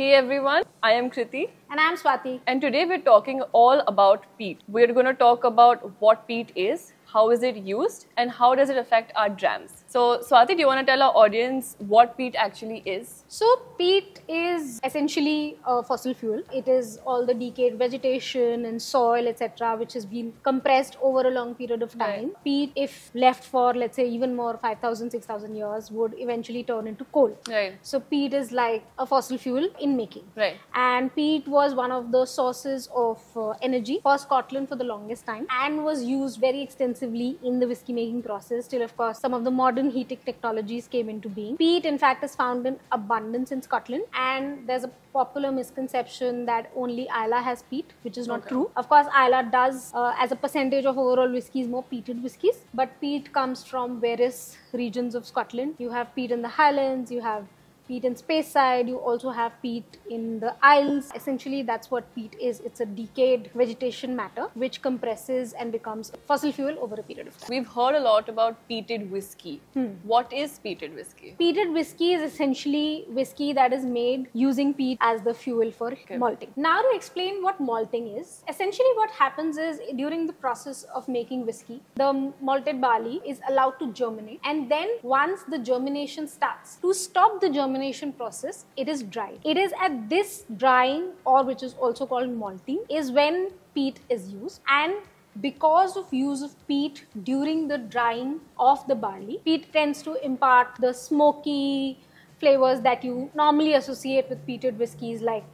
Hey everyone, I am Kriti. And I'm Swati. And today we're talking all about peat. We're going to talk about what peat is, how is it used, and how does it affect our drams. So Swati, do you want to tell our audience what peat actually is? So peat is essentially a fossil fuel. It is all the decayed vegetation and soil, etc., which has been compressed over a long period of time. Right. Peat, if left for, let's say, even more 5,000, 6,000 years, would eventually turn into coal. Right. So peat is like a fossil fuel in making. Right. And peat was one of the sources of energy for Scotland for the longest time and was used very extensively in the whiskey making process till, of course, some of the modern heating technologies came into being. Peat, in fact, is found in abundance in Scotland, and there's a popular misconception that only Islay has peat, which is not true. Of course, Islay does, as a percentage of overall whiskies, more peated whiskies, but peat comes from various regions of Scotland. You have peat in the Highlands, you have peat in Speyside, you also have peat in the Isles. Essentially, that's what peat is. It's a decayed vegetation matter which compresses and becomes fossil fuel over a period of time. We've heard a lot about peated whiskey. What is peated whiskey? Peated whiskey is essentially whiskey that is made using peat as the fuel for malting. Now to explain what malting is, essentially what happens is during the process of making whiskey, the malted barley is allowed to germinate, and then once the germination starts, to stop the germination process, it is dried. It is at this drying, or which is also called malting, is when peat is used. And because of use of peat during the drying of the barley, peat tends to impart the smoky flavors that you normally associate with peated whiskies, like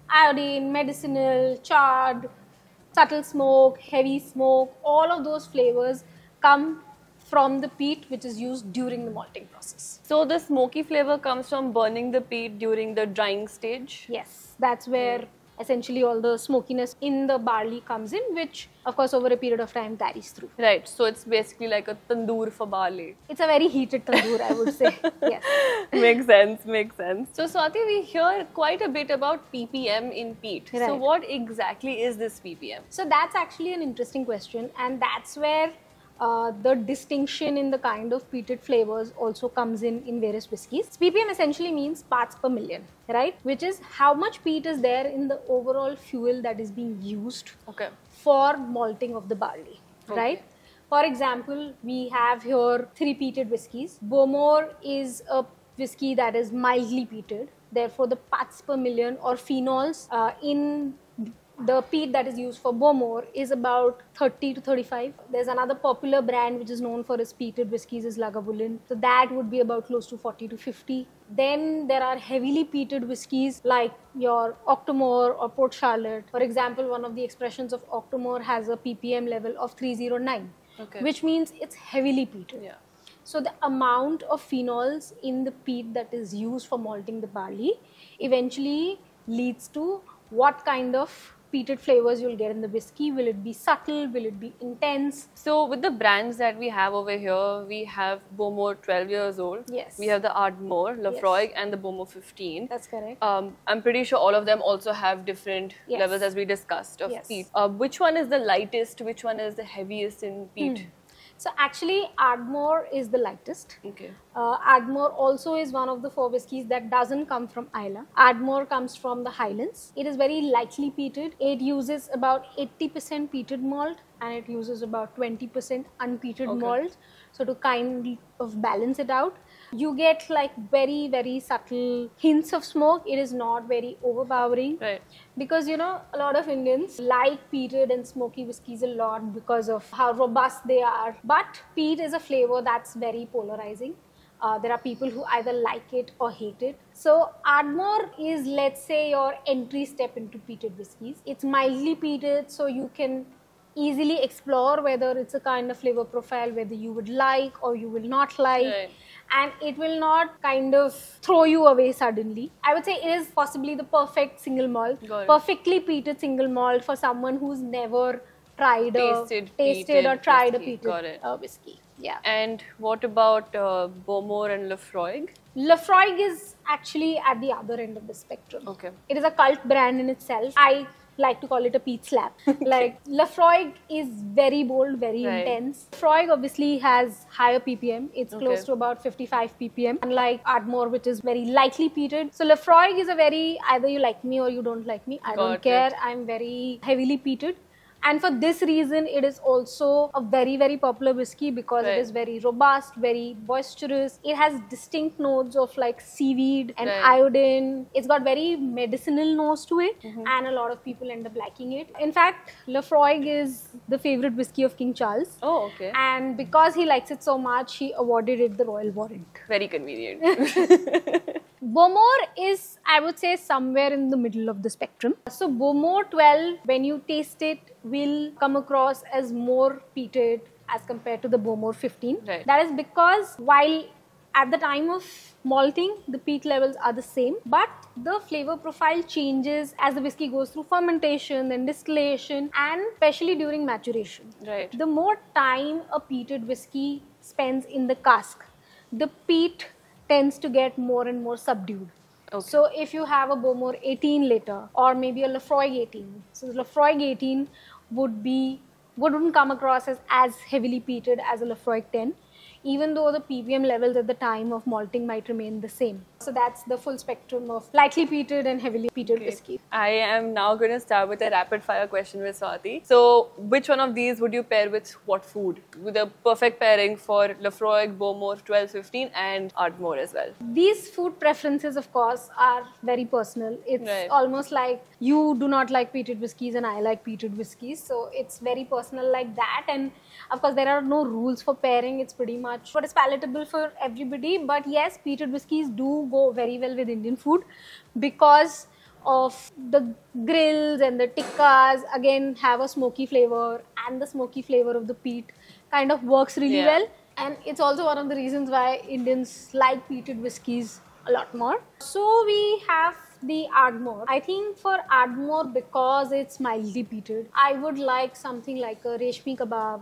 iodine, medicinal, charred, subtle smoke, heavy smoke. All of those flavors come from the peat which is used during the malting process. So the smoky flavor comes from burning the peat during the drying stage? Yes, that's where essentially all the smokiness in the barley comes in, which of course over a period of time carries through. Right, so it's basically like a tandoor for barley. It's a very heated tandoor, I would say. Yes. Makes sense, makes sense. So Swati, we hear quite a bit about ppm in peat. Right. So what exactly is this ppm? So that's actually an interesting question, and that's where the distinction in the kind of peated flavors also comes in various whiskies. ppm essentially means parts per million, right? Which is how much peat is there in the overall fuel that is being used for malting of the barley, right? For example, we have here 3 peated whiskies. Bowmore is a whiskey that is mildly peated. Therefore, the parts per million or phenols in the peat that is used for Bowmore is about 30 to 35. There's another popular brand which is known for its peated whiskies is Lagavulin. So that would be about close to 40 to 50. Then there are heavily peated whiskies like your Octomore or Port Charlotte. For example, one of the expressions of Octomore has a ppm level of 309, which means it's heavily peated. Yeah. So the amount of phenols in the peat that is used for malting the barley eventually leads to what kind of peated flavors you'll get in the whiskey. Will it be subtle? Will it be intense? So with the brands that we have over here, we have Bowmore 12 years old. Yes. We have the Ardmore, Lafroig, and the Bowmore 15. That's correct. I'm pretty sure all of them also have different levels, as we discussed, of peat. Which one is the lightest? Which one is the heaviest in peat? So actually, Ardmore is the lightest. Okay. Ardmore also is one of the 4 whiskies that doesn't come from Islay. Ardmore comes from the Highlands. It is very lightly peated. It uses about 80% peated malt and it uses about 20% unpeated malt. So to kind of balance it out, you get like very, very subtle hints of smoke. It is not very overpowering. Right. Because, you know, a lot of Indians like peated and smoky whiskies a lot because of how robust they are. But peat is a flavor that's very polarizing. There are people who either like it or hate it. So Ardmore is, let's say, your entry step into peated whiskies. It's mildly peated, so you can easily explore whether it's a kind of flavor profile whether you would like or you will not like. Right. And it will not kind of throw you away suddenly. I would say it is possibly the perfect single malt, perfectly peated single malt for someone who's never tried tasted or tried a peated whiskey. Yeah. And what about Bowmore and Lafroig? Lafroig is actually at the other end of the spectrum. Okay. It is a cult brand in itself. I like to call it a peat slap. Like Laphroaig is very bold, very intense. Laphroaig obviously has higher ppm. It's close to about 55 ppm, unlike Ardmore, which is very lightly peated. So Laphroaig is a very, either you like me or you don't like me. I don't care. I'm very heavily peated. And for this reason, it is also a very, very popular whiskey because it is very robust, very boisterous. It has distinct notes of like seaweed and iodine. It's got very medicinal nose to it, and a lot of people end up liking it. In fact, Laphroaig is the favorite whiskey of King Charles. Oh, okay. And because he likes it so much, he awarded it the Royal Warrant. Very convenient. Bowmore is, I would say, somewhere in the middle of the spectrum. So Bowmore 12, when you taste it, will come across as more peated as compared to the Bowmore 15. That is because while at the time of malting, the peat levels are the same, but the flavor profile changes as the whiskey goes through fermentation, then distillation, and especially during maturation. The more time a peated whiskey spends in the cask, the peat tends to get more and more subdued. So if you have a Bowmore 18 later, or maybe a Laphroaig 18, so the Laphroaig 18 wouldn't come across as heavily peated as a Laphroaig 10, even though the ppm levels at the time of malting might remain the same. So that's the full spectrum of lightly peated and heavily peated whiskey. I am now going to start with a rapid fire question with Swati. So which one of these would you pair with what food? With a perfect pairing for Laphroaig, Bowmore 12, 15 and Ardmore as well. These food preferences, of course, are very personal. It's almost like you do not like peated whiskies and I like peated whiskies. So it's very personal like that. And of course, there are no rules for pairing. It's pretty much what is palatable for everybody. But yes, peated whiskies do go very well with Indian food because of the grills and the tikkas, again, have a smoky flavor, and the smoky flavor of the peat kind of works really well. And it's also one of the reasons why Indians like peated whiskies a lot more. So we have the Ardmore. I think for Ardmore, because it's mildly peated, I would like something like a reshmi kebab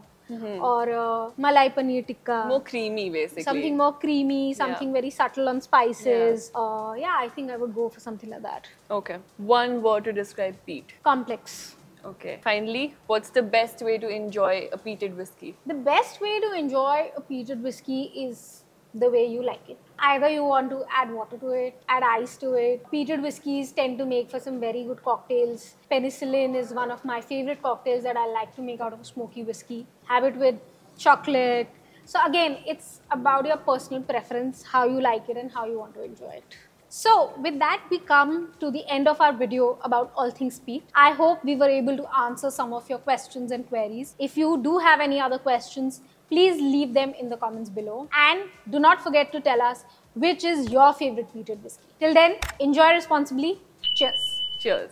or a malai paneer tikka. More creamy, basically. Something more creamy, something very subtle on spices. Yeah, I think I would go for something like that. Okay. One word to describe peat. Complex. Okay. Finally, what's the best way to enjoy a peated whiskey? The best way to enjoy a peated whiskey is the way you like it. Either you want to add water to it, add ice to it. Peated whiskies tend to make for some very good cocktails. Penicillin is one of my favorite cocktails that I like to make out of a smoky whiskey. Have it with chocolate. So again, it's about your personal preference, how you like it and how you want to enjoy it. So with that, we come to the end of our video about all things peat. I hope we were able to answer some of your questions and queries. If you do have any other questions, please leave them in the comments below. And do not forget to tell us which is your favorite peated whiskey. Till then, enjoy responsibly. Cheers. Cheers.